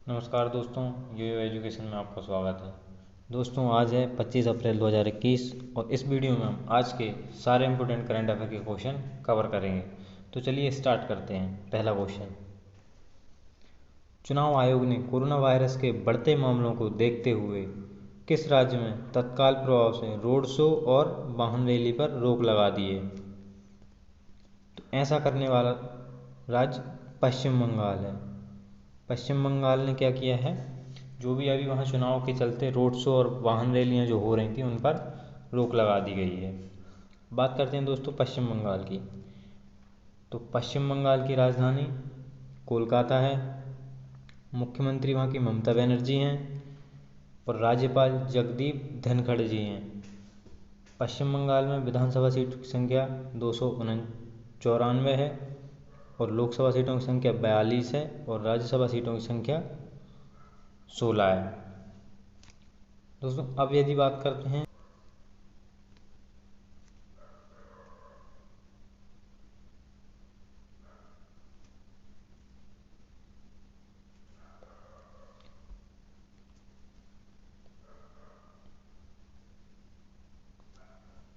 नमस्कार दोस्तों, यो एजुकेशन में आपका स्वागत है। दोस्तों, आज है 25 अप्रैल 2021 और इस वीडियो में हम आज के सारे इम्पोर्टेंट करंट अफेयर के क्वेश्चन कवर करेंगे। तो चलिए स्टार्ट करते हैं। पहला क्वेश्चन, चुनाव आयोग ने कोरोना वायरस के बढ़ते मामलों को देखते हुए किस राज्य में तत्काल प्रभाव से रोड शो और वाहन रैली पर रोक लगा दी है? तो ऐसा करने वाला राज्य पश्चिम बंगाल है। पश्चिम बंगाल ने क्या किया है, जो भी अभी वहाँ चुनाव के चलते रोड शो और वाहन रैलियाँ जो हो रही थी उन पर रोक लगा दी गई है। बात करते हैं दोस्तों पश्चिम बंगाल की। तो पश्चिम बंगाल की राजधानी कोलकाता है। मुख्यमंत्री वहाँ की ममता बनर्जी हैं और राज्यपाल जगदीप धनखड़ जी हैं। पश्चिम बंगाल में विधानसभा सीट की संख्या 294 है और लोकसभा सीटों की संख्या 42 है और राज्यसभा सीटों की संख्या 16 है। दोस्तों, अब यदि बात करते हैं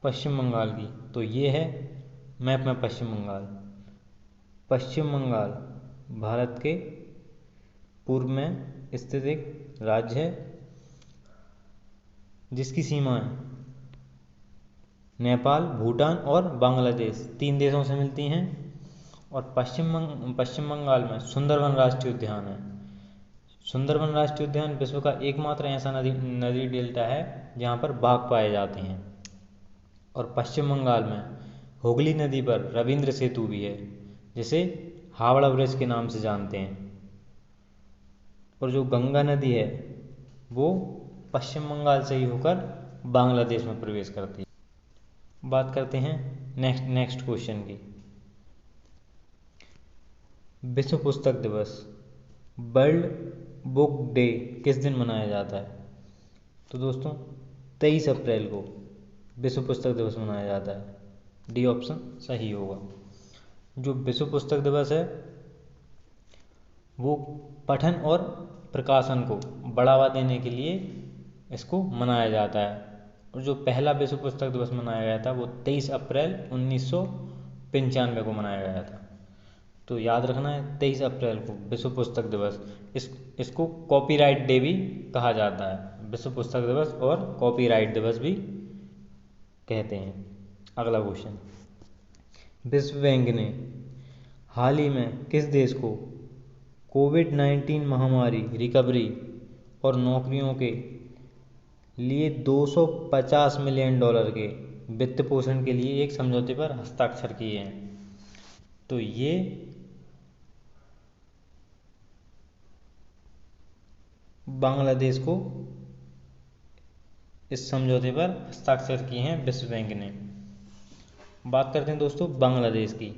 पश्चिम बंगाल की, तो ये है मैप में पश्चिम बंगाल। पश्चिम बंगाल भारत के पूर्व में स्थित एक राज्य है जिसकी सीमाएं नेपाल, भूटान और बांग्लादेश 3 देशों से मिलती हैं। और पश्चिम बंगाल में सुंदरवन राष्ट्रीय उद्यान है। सुंदरवन राष्ट्रीय उद्यान विश्व का एकमात्र ऐसा नदी डेल्टा है जहाँ पर बाघ पाए जाते हैं। और पश्चिम बंगाल में हुगली नदी पर रविंद्र सेतु भी है, जिसे हावड़ा ब्रिज के नाम से जानते हैं। और जो गंगा नदी है वो पश्चिम बंगाल से ही होकर बांग्लादेश में प्रवेश करती है। बात करते हैं नेक्स्ट क्वेश्चन की। विश्व पुस्तक दिवस, वर्ल्ड बुक डे किस दिन मनाया जाता है? तो दोस्तों 23 अप्रैल को विश्व पुस्तक दिवस मनाया जाता है। डी ऑप्शन सही होगा। जो विश्व पुस्तक दिवस है वो पठन और प्रकाशन को बढ़ावा देने के लिए इसको मनाया जाता है। और जो पहला विश्व पुस्तक दिवस मनाया गया था वो 23 अप्रैल 1995 को मनाया गया था। तो याद रखना है 23 अप्रैल को विश्व पुस्तक दिवस। इसको कॉपीराइट डे भी कहा जाता है। विश्व पुस्तक दिवस और कॉपीराइट दिवस भी कहते हैं। अगला क्वेश्चन, विश्व बैंक ने हाल ही में किस देश को कोविड-19 महामारी रिकवरी और नौकरियों के लिए $250 मिलियन के वित्त पोषण के लिए एक समझौते पर हस्ताक्षर किए हैं? तो ये बांग्लादेश को इस समझौते पर हस्ताक्षर किए हैं विश्व बैंक ने। बात करते हैं दोस्तों बांग्लादेश की।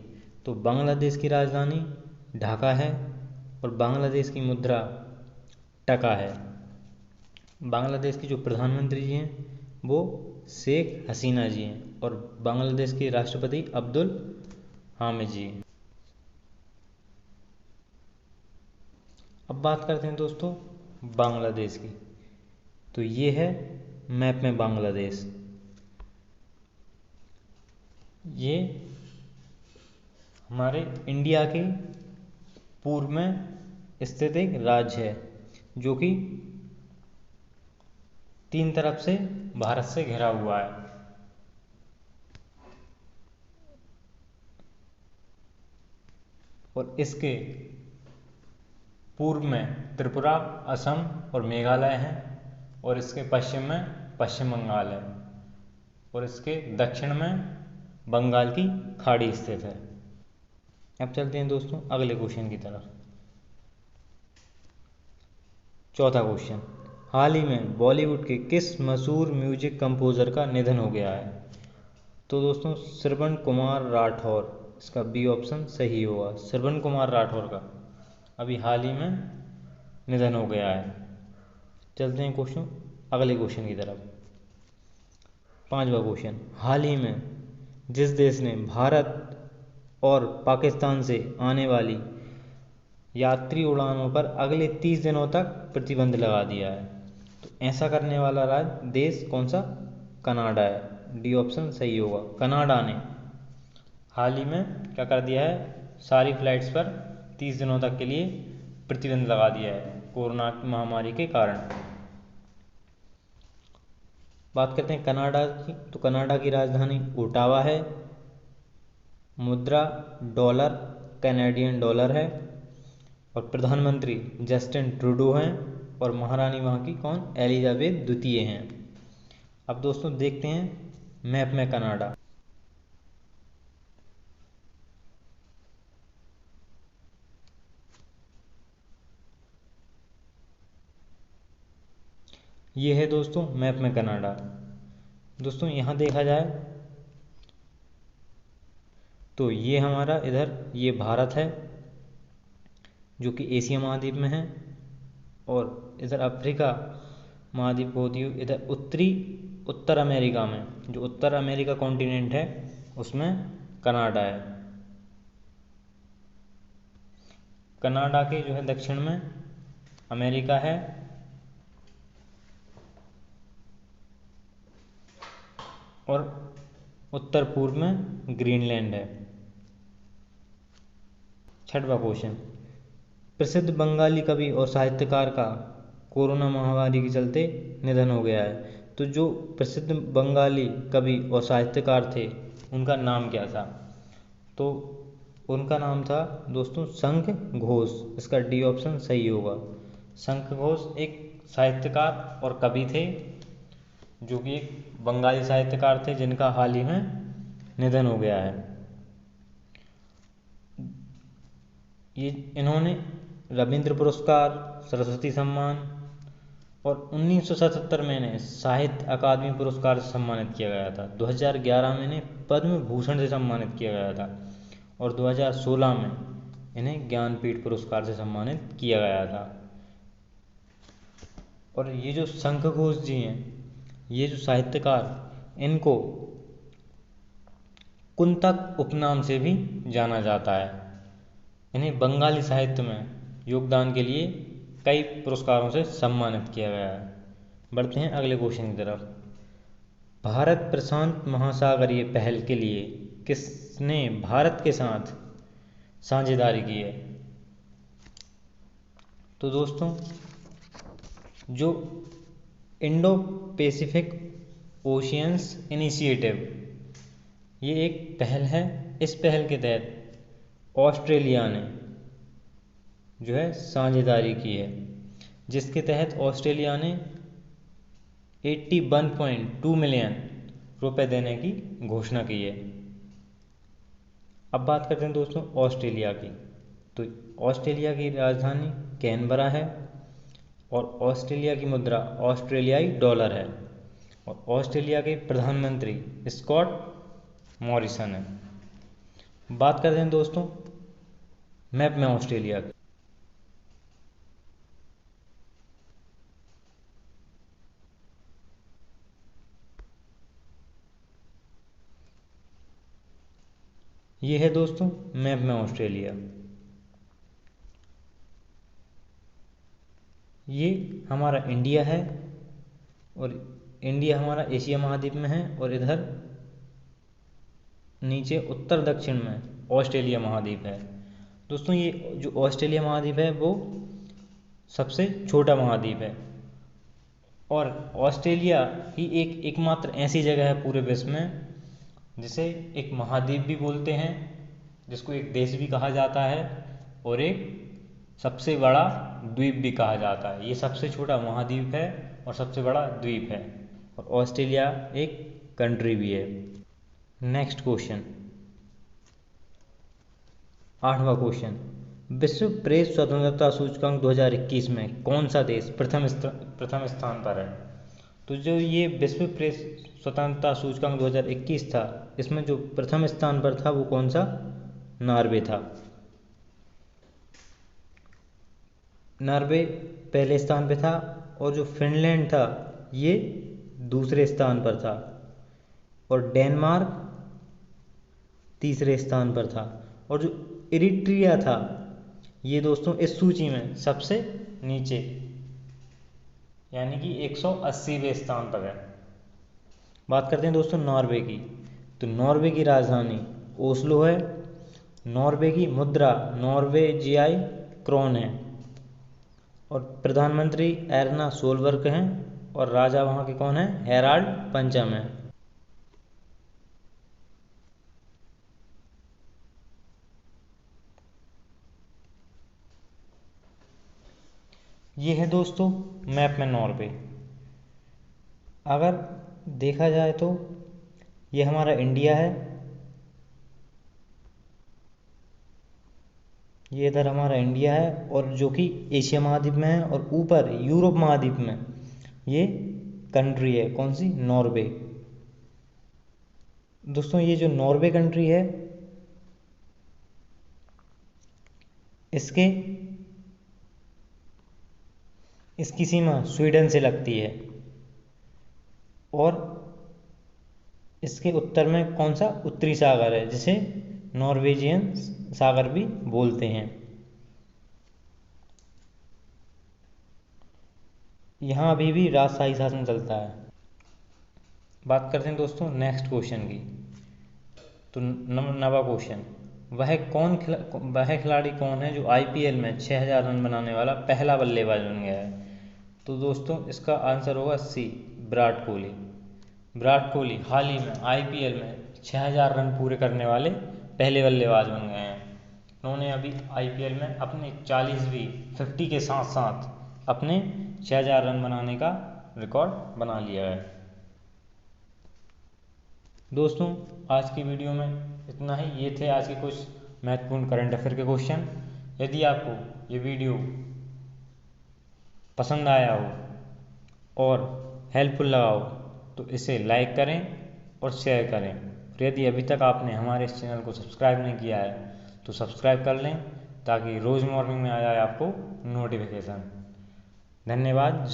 तो बांग्लादेश की राजधानी ढाका है और बांग्लादेश की मुद्रा टका है। बांग्लादेश की जो प्रधानमंत्री जी हैं वो शेख हसीना जी हैं और बांग्लादेश के राष्ट्रपति अब्दुल हामिद जी हैं। अब बात करते हैं दोस्तों बांग्लादेश की। तो ये है मैप में बांग्लादेश। ये हमारे इंडिया के पूर्व में स्थित एक राज्य है जो कि 3 तरफ से भारत से घिरा हुआ है। और इसके पूर्व में त्रिपुरा, असम और मेघालय हैं और इसके पश्चिम में पश्चिम बंगाल है और इसके दक्षिण में बंगाल की खाड़ी स्थित है। अब चलते हैं दोस्तों अगले क्वेश्चन की तरफ। चौथा क्वेश्चन, हाल ही में बॉलीवुड के किस मशहूर म्यूजिक कंपोजर का निधन हो गया है? तो दोस्तों श्रवण कुमार राठौर, इसका बी ऑप्शन सही होगा। श्रवण कुमार राठौर का अभी हाल ही में निधन हो गया है। चलते हैं अगले क्वेश्चन की तरफ। 5वां क्वेश्चन, हाल ही में जिस देश ने भारत और पाकिस्तान से आने वाली यात्री उड़ानों पर अगले 30 दिनों तक प्रतिबंध लगा दिया है। तो ऐसा करने वाला राज्य देश कौन सा? कनाडा है। डी ऑप्शन सही होगा। कनाडा ने हाल ही में क्या कर दिया है, सारी फ्लाइट्स पर 30 दिनों तक के लिए प्रतिबंध लगा दिया है कोरोना महामारी के कारण। बात करते हैं कनाडा की, तो कनाडा की राजधानी ओटावा है। मुद्रा डॉलर, कैनेडियन डॉलर है। और प्रधानमंत्री जस्टिन ट्रूडो हैं। और महारानी वहाँ की कौन? एलिजाबेथ द्वितीय हैं। अब दोस्तों देखते हैं मैप में कनाडा। ये है दोस्तों मैप में कनाडा। दोस्तों यहाँ देखा जाए तो ये हमारा इधर ये भारत है जो कि एशिया महाद्वीप में है, और इधर अफ्रीका महाद्वीप को होती हुई इधर उत्तर अमेरिका में, जो उत्तर अमेरिका कॉन्टिनेंट है उसमें कनाडा है। कनाडा के जो है दक्षिण में अमेरिका है, और उत्तर पूर्व में ग्रीनलैंड है। छठवां क्वेश्चन, प्रसिद्ध बंगाली कवि और साहित्यकार का कोरोना महामारी के चलते निधन हो गया है। तो जो प्रसिद्ध बंगाली कवि और साहित्यकार थे उनका नाम क्या था? तो उनका नाम था दोस्तों शंख घोष। इसका डी ऑप्शन सही होगा। शंख घोष एक साहित्यकार और कवि थे जो कि एक बंगाली साहित्यकार थे जिनका हाल ही में निधन हो गया है। ये इन्होंने रविंद्र पुरस्कार, सरस्वती सम्मान और 1977 में इन्हें साहित्य अकादमी पुरस्कार से सम्मानित किया गया था। 2011 में इन्हें पद्म भूषण से सम्मानित किया गया था, और 2016 में इन्हें ज्ञानपीठ पुरस्कार से सम्मानित किया गया था। और ये जो शंख घोष जी हैं, ये जो साहित्यकार, इनको कुंतक उपनाम से भी जाना जाता है। इन्हें बंगाली साहित्य में योगदान के लिए कई पुरस्कारों से सम्मानित किया गया है। बढ़ते हैं अगले क्वेश्चन की तरफ। भारत प्रशांत महासागरीय पहल के लिए किसने भारत के साथ साझेदारी की है? तो दोस्तों जो इंडो पैसिफिक ओशियंस इनिशिएटिव, ये एक पहल है। इस पहल के तहत ऑस्ट्रेलिया ने जो है साझेदारी की है, जिसके तहत ऑस्ट्रेलिया ने 81.2 मिलियन रुपए देने की घोषणा की है। अब बात करते हैं दोस्तों ऑस्ट्रेलिया की। तो ऑस्ट्रेलिया की राजधानी कैनबरा है, और ऑस्ट्रेलिया की मुद्रा ऑस्ट्रेलियाई डॉलर है, और ऑस्ट्रेलिया के प्रधानमंत्री स्कॉट मॉरिसन है। बात करते हैं दोस्तों मैप में ऑस्ट्रेलिया की। ये है दोस्तों मैप में ऑस्ट्रेलिया। ये हमारा इंडिया है, और इंडिया हमारा एशिया महाद्वीप में है, और इधर नीचे उत्तर दक्षिण में ऑस्ट्रेलिया महाद्वीप है। दोस्तों ये जो ऑस्ट्रेलिया महाद्वीप है वो सबसे छोटा महाद्वीप है, और ऑस्ट्रेलिया ही एकमात्र ऐसी जगह है पूरे विश्व में जिसे एक महाद्वीप भी बोलते हैं, जिसको एक देश भी कहा जाता है, और एक सबसे बड़ा द्वीप भी कहा जाता है। ये सबसे छोटा महाद्वीप है और सबसे बड़ा द्वीप है, और ऑस्ट्रेलिया एक कंट्री भी है। नेक्स्ट क्वेश्चन, 8वां क्वेश्चन, विश्व प्रेस स्वतंत्रता सूचकांक 2021 में कौन सा देश प्रथम स्थान पर है? तो जो ये विश्व प्रेस स्वतंत्रता सूचकांक 2021 था, इसमें जो प्रथम स्थान पर था वो कौन सा? नॉर्वे था। नॉर्वे पहले स्थान पे था, और जो फिनलैंड था ये दूसरे स्थान पर था, और डेनमार्क तीसरे स्थान पर था, और जो इरिट्रिया था ये दोस्तों इस सूची में सबसे नीचे, यानी कि 180वें स्थान पर है। बात करते हैं दोस्तों नॉर्वे की। तो नॉर्वे की राजधानी ओस्लो है। नॉर्वे की मुद्रा नॉर्वेजियाई क्रोन है और प्रधानमंत्री एरना सोलबर्ग हैं और राजा वहाँ के कौन है, हेराल्ड पंचम है। ये है दोस्तों मैप में नॉर्वे। अगर देखा जाए तो ये हमारा इंडिया है, ये इधर हमारा इंडिया है और जो कि एशिया महाद्वीप में है, और ऊपर यूरोप महाद्वीप में ये कंट्री है, कौन सी, नॉर्वे। दोस्तों ये जो नॉर्वे कंट्री है इसकी सीमा स्वीडन से लगती है और इसके उत्तर में कौन सा, उत्तरी सागर है, जिसे नॉर्वेजियन सागर भी बोलते हैं। यहाँ अभी भी राजशाही शासन चलता है। बात करते हैं दोस्तों नेक्स्ट क्वेश्चन की। तो नवा क्वेश्चन, वह खिलाड़ी कौन है जो आईपीएल में 6000 रन बनाने वाला पहला बल्लेबाज बन गया है। तो दोस्तों इसका आंसर होगा सी, विराट कोहली। विराट कोहली हाल ही में आईपीएल में 6000 रन पूरे करने वाले पहले बल्लेबाज बन गए हैं। उन्होंने अभी आईपीएल में अपने 40वीं 50 के साथ साथ अपने 6000 रन बनाने का रिकॉर्ड बना लिया है। दोस्तों आज की वीडियो में इतना ही। ये थे आज के कुछ महत्वपूर्ण करंट अफेयर के क्वेश्चन। यदि आपको ये वीडियो पसंद आया हो और हेल्पफुल लगा हो तो इसे लाइक करें और शेयर करें। और यदि अभी तक आपने हमारे इस चैनल को सब्सक्राइब नहीं किया है तो सब्सक्राइब कर लें ताकि रोज़ मॉर्निंग में आ जाए आपको नोटिफिकेशन। धन्यवाद।